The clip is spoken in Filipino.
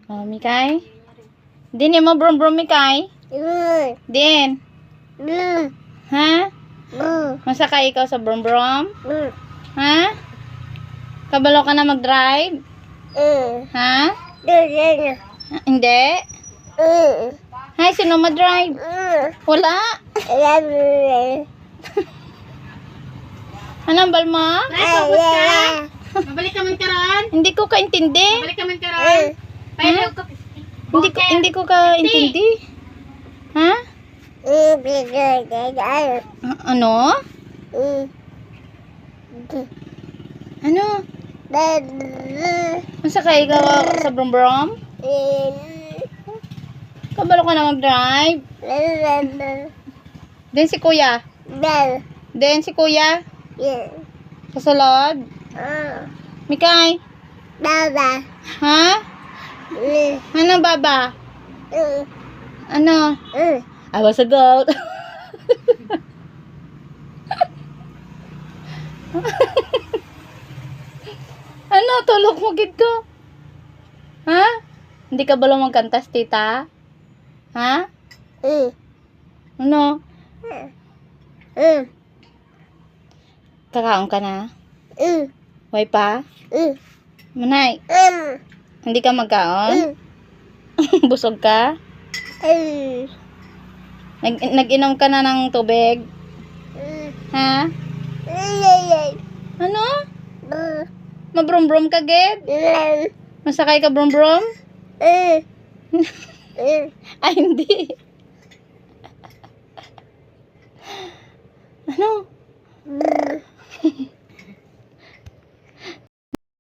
Oh, Mikay? Din mo brum-brum, Mikay? Din. Ha? Masakay ikaw sa brum-brum? Ha? Kabalo ka na mag-drive? Ha? Hindi? Hay, sino mag-drive? Wala? Anong balma? Focus ka? Mabalik ka man karon? Hindi ko kaintindi. Mabalik ka man karon? Paano ka? Hindi ko kaintindi. Ha? Ano? Ano? Masakay ka sa brum-brum? Kabalo ka na mag-drive? Din si kuya? Din si kuya? Kasulod? Mikay? Ha? Ano baba? Ano? I was a goat. Ano? Tulog mo gid ko? Ha? Hindi ka balo magkantas, tita? Ha? Ano? Kakaon ka na? Way pa? Manay? Hindi ka magkaon? Busog ka? Nag-inom ka na ng tubig? Ha? Ano? Mabrum-brum ka, gid? Masakay ka brum-brum? Ay, hindi. Ano?